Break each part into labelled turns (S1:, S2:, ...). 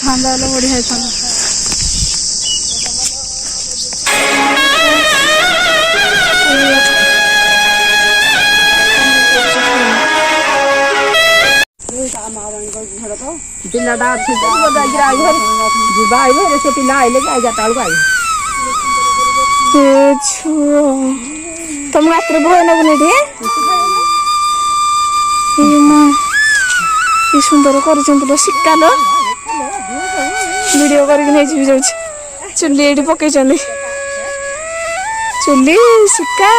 S1: था बढ़िया था।
S2: पिलाटा अच्छे जीवा आइले से पिला आइले कि 11टा बेलू आइले
S1: तुम रात्र भय नबुनि ये सुंदर कर शिकाल वीडियो कर चुली ये पकई चुली शिका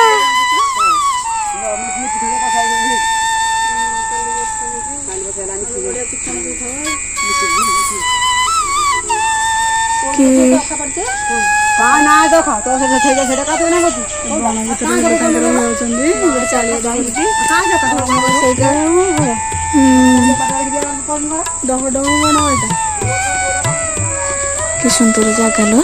S1: कि सुंदर जगह लो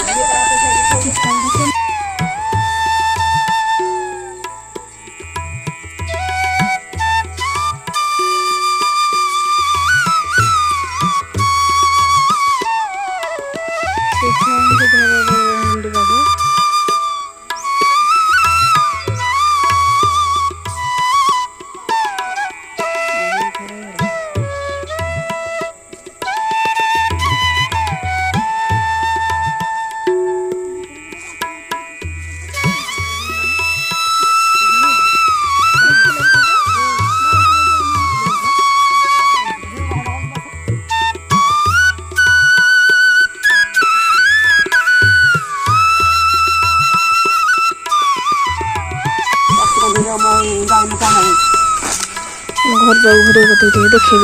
S1: घर जाऊ घरे देखे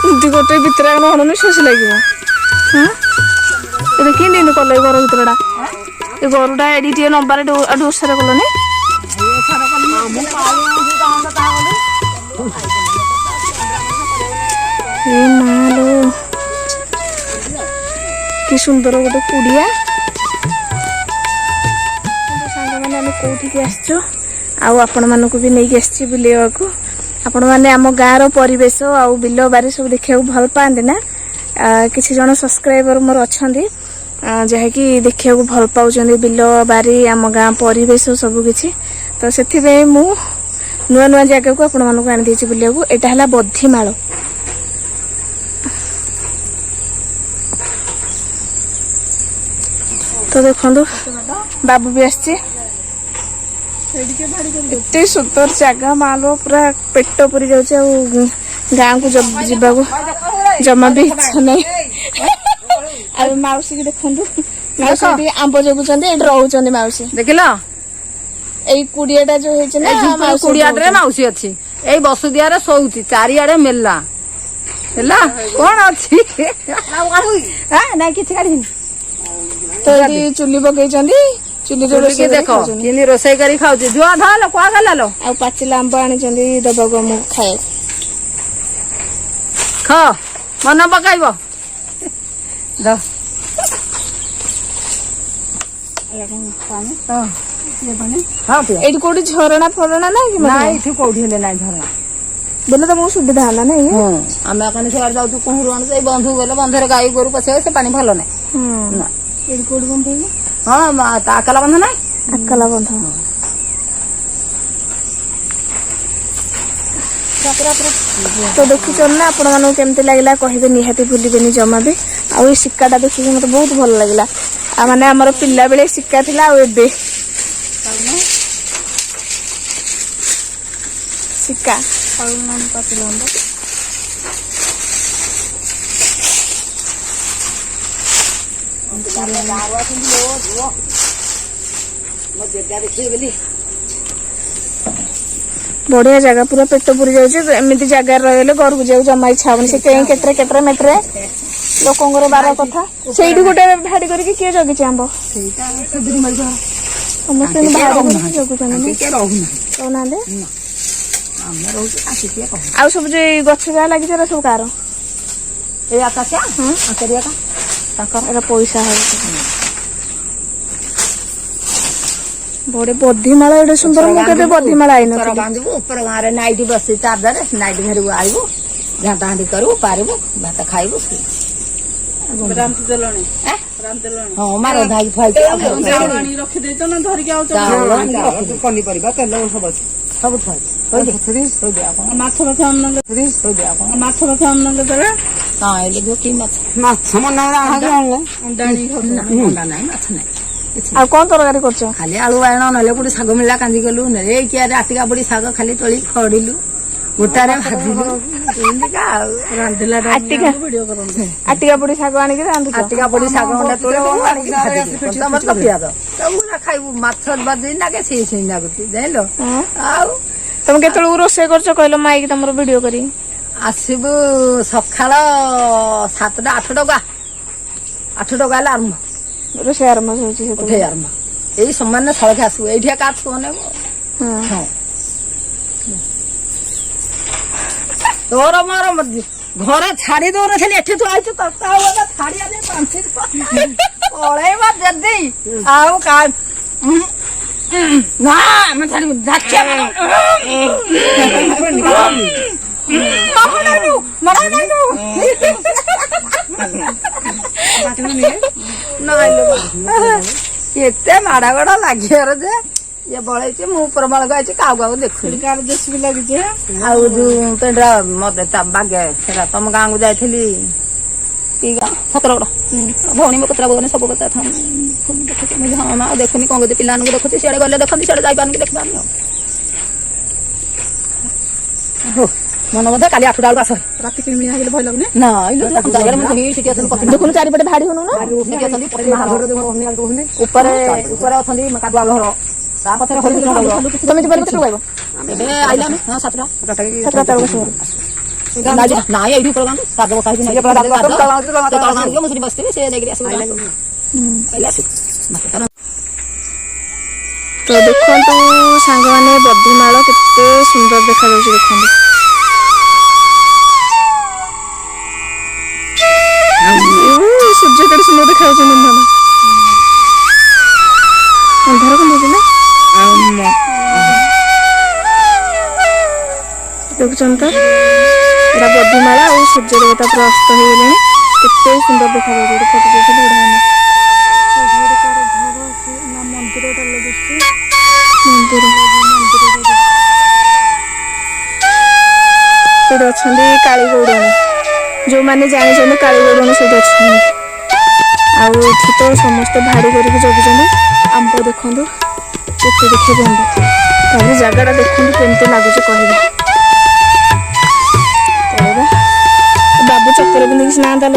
S1: कुंती गोटे भितर हन शोष लगे हाँ ये कि कल घर भितरटा ये गरुटा एडी नंबर ओसारे कलनि मालो कि सुंदर गोटे कुड़िया कौटिकी आपण मानक भी नहीं आसी बुलेवाक आपण मैंने आम गाँव परिवेश आउ बिल बारी सब देखा भल पाते ना किसी जन सब्सक्राइबर मोर अच्छा जहाँकि देखा भल पाँच बिल बारी आम गाँ परिवेश सब किसी तो से मु नुआ नुआ जगह को आपण मानक आनी देछि बुलिया एटा हला बद्धिमाल तो देखो बाबू भी आसचे एते सुंदर जगह मालो पूरा पेट पुरी जाऊँ गाँव को जावाक जमा भी इच्छा नहीं आ माउसी की देखु माउसी आंब जगुचंदी एठी रहउचंदी माउसी
S2: देखिला
S1: एई कुड़ियाटा जो हेचे ना
S2: कुड़ियाटे माउसी अछि एई बसुदिया रे सोउची चारियाडे मेला हेला कोन अछि
S1: हां ना किछ काढिन तो एठी चुली पकैचंदी चुली रे रोसे
S2: देखो किनी रोसे करी खाउची जुआ धालो कोआ गलालो
S1: आ पाचिला आंब आनिचंदी दबागो मु खाए
S2: खा मन पकाइबो द
S1: एठी कोठी झरणा फरणा ना कि
S2: ना एठी कोठी हेले ना झरणा
S1: बोले तो मो सुविधा हला नै
S2: आमे अकने से जाउ तू कोहरु आन से बंधु गेले बंधरे गाई गोरु पछे से पानी भलो नै
S1: ना एठी कोठी बंधु
S2: हां मा ताकला बंध नै
S1: अकला बंधु तो देखी ना आपण मानू केमती लगला कहिबे निहाती भूलिबेनी जमा भी आ ए सिक्काटा देखि मते बहुत भल लागला आ माने हमर पिल्ला बेले सिक्का थिला आ एबे सिक्का पाउनान पातिलांदा बढ़िया जगह पूरा पेट पुरी जाऊँ एमती जगह रही घर को जाऊ जमा इच्छा हम से कहीं केतरे मेट्रे लोकंर बार कथा से गोटे भाड़ी करके किए जगी आंब समस्त आ सब जो गछ जहाँ लगी सब कार पैसा ବଡେ ବଦ୍ଧିମାଳା ଏଡେ ସୁନ୍ଦର ମୁଁ କେବେ ବଦ୍ଧିମାଳା
S2: ଉପର ବାନ୍ଧିବୁ ଉପର ଗାଁରେ ନାଇଟି ବସି ଚାର୍ଜରେ ନାଇଟି ଘରକୁ ଆଇବୁ ଝାଣ୍ଟା ହାଣ୍ଡି କରିବୁ ପାରିବୁ ଭାତ ଖାଇବୁ ହଁ ମାର ଧାଇ ଫାଇକି
S3: ପନିପରିବା ତେଲ ସବୁ ଅଛି
S2: ସବୁ ଥୁଆ
S1: ମାଛ ମାଛ ଦେବେ
S2: ହଁ କି ମାଛ
S3: ମାଛ ମନା
S2: ଅଣ୍ଡା ନାହିଁ ମାଛ ନାହିଁ
S1: ଆଉ କଣ ତରକାରୀ କରୁଛ?
S2: ଖାଲି ଆଳୁ ବାଇଗଣ ନହେଲେ କୋଉଠି ଶାଗ ମିଳିଲା କାନ୍ଦି ଗଲୁ ନହେଲେ ଏଇ କିଆରେ ଆଟିକା ପଡି ଶାଗ ଖାଲି ତୋଳି ଖଡିଲୁ ଗୋଟାରେ ଭାଜିଲୁ ଏମିତିକା ଆଉ
S1: ଆଟିକା ପୋଡି ଶାଗ ଆଣିକି ରାନ୍ଧୁଛ?
S2: ଆଟିକା ପଡି ଶାଗ ଅଣ୍ଡା ତୋଳି ପିଆଜ ସବୁଗୁଡା ଖାଇବୁ ମାଛ ବାଜି ନାକେ ସେଇ ଲାଗୁଛି ଜାଣିଲ ଆଉ
S1: ତମେ କେତେବେଳକୁ ରୋଷେଇ କରୁଛ କହିଲ ମାଇକି ତମର ଭିଡିଓ କରି?
S2: ଆସିବୁ ସକାଳ 7ଟା 8 ଟଙ୍କା ହେଲେ ଆରମ୍ଭ
S1: ରୋଷେଇ ଆରମ୍ଭ ହଉଛି
S2: ଉଠେଇ ଆରମ୍ଭ ଏଇ ସମାନ ସଳଖେ ଆସିବୁ ଏଇଠି ଏକା ଛୁଅ ନେବ ହଁ ତୋର ମୋର ଘରେ ଛାଡି ଦଉନଥିଲି ଏଠି ତୁ ଆଇଛୁ ଛାଡିଆ ପଳେଇବା ଯଦି ଆଉ ନା ଆମେ ଛାଡିବୁ କେତେ ମାଡ ଗୋଡ ଲାଗିବାର ଯେ ଇଏ ବଳେଇଛି ମୁଁ ଉପର ମାଳକୁ ଆଇଛି କାଉ କାଉ ଦେଖୁନି
S1: ଲାଗିଛି
S2: ଆଉ ଯୋଉ ପେଣ୍ଡା ମତେ ବାଗେ ସେଟା ତମ ଗାଁକୁ ଯାଇଥିଲି କି ଗାଁ ସତରଗଡ ଭଉଣୀ ମୋ କତରା ଭଉଣୀ ସବୁ କଥା ଦେଖୁଛି ହଁ ମା ଦେଖୁନି କଣ କହୁଛି ପିଲାମାନଙ୍କୁ ଦେଖୁଛି ସିଆଡେ ଗଲେ ଦେଖନ୍ତି ସିଆଡେ ଯାଇପାରୁନି ଦେଖିପାରୁନି ଆଉ ମନ ମଧ୍ୟ କାଲି 8ଟା ବେଳକୁ ଆସ
S1: ରାତି କିଣି ହେଇଗଲେ ଭୟ ଲାଗୁନି
S2: ନା ଦେଖୁନୁ ଚାରିପଟେ ଭାଡି ହଉନୁ ଉପରେ ଅଛନ୍ତି କାଦୁଆ ଘର ତା ପଛରେ
S1: ତମେ ଯିବାର କେତେ କହିବ?
S2: ଏବେ ଆଇଲା 7ଟା ନାଇଁ ଏଇଠି ଉପର ଗାଁକୁ କାଦ ବସା ହେଇଛି ମୁଁ ସେଠି ବସିଥିବି ସେ ଯାଇକିରି ଆସିବ
S1: ତ ଦେଖନ୍ତୁ ସାଙ୍ଗମାନେ ବଦ୍ଧିମାଳ କେତେ ସୁନ୍ଦର ଦେଖାଯାଉଛି ଦେଖନ୍ତୁ ସୂର୍ଯ୍ୟ କେତେ ସୁନ୍ଦର ଦେଖାଯାଉଛି ଅନ୍ଧାର କଣ ହଉଛି ନା ଦେଖୁଛନ୍ତି ତ ଏଟା ବଦ୍ଧିମାଳା ଆଉ ସୂର୍ଯ୍ୟ ଦେବତା ପୁରା ଅସ୍ତ ହେଇଗଲେଣି କେତେ ସୁନ୍ଦର ଦେଖାଯାଉଛି ଗୋଟେ ଫଟୋ ଦେଇଥିଲି ବଢିଆ ଗୋଟେ କାର ଘର ଅଛି ନା ମନ୍ଦିରଟା ଲାଗୁଛି ସେଠି ଅଛନ୍ତି କାଳୀଗୌରାଣୀ ଯୋଉମାନେ ଜାଣିଛନ୍ତି କାଳୀଗୌରାଣୀ ସେଠି ଅଛନ୍ତି ଆଉ ଏଠି ତ ସମସ୍ତେ ଭାଡି କରିକି ଜଗୁଛନ୍ତି ଆମ୍ବ ଦେଖନ୍ତୁ କେତେ ଦେଖିବେ ଆମ୍ବ ତାପରେ ଜାଗାଟା ଦେଖନ୍ତୁ କେମିତି ଲାଗୁଛି କହିବେ ବାବୁ ଚପଲ ପିନ୍ଧିକି ସ୍ନାନ ଦେଲ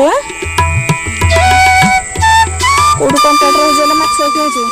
S1: କୋଉଠି କଣ୍ଟାକ୍ଟର ହେଇଗଲେ ମାଛ ଖାଇଛୁ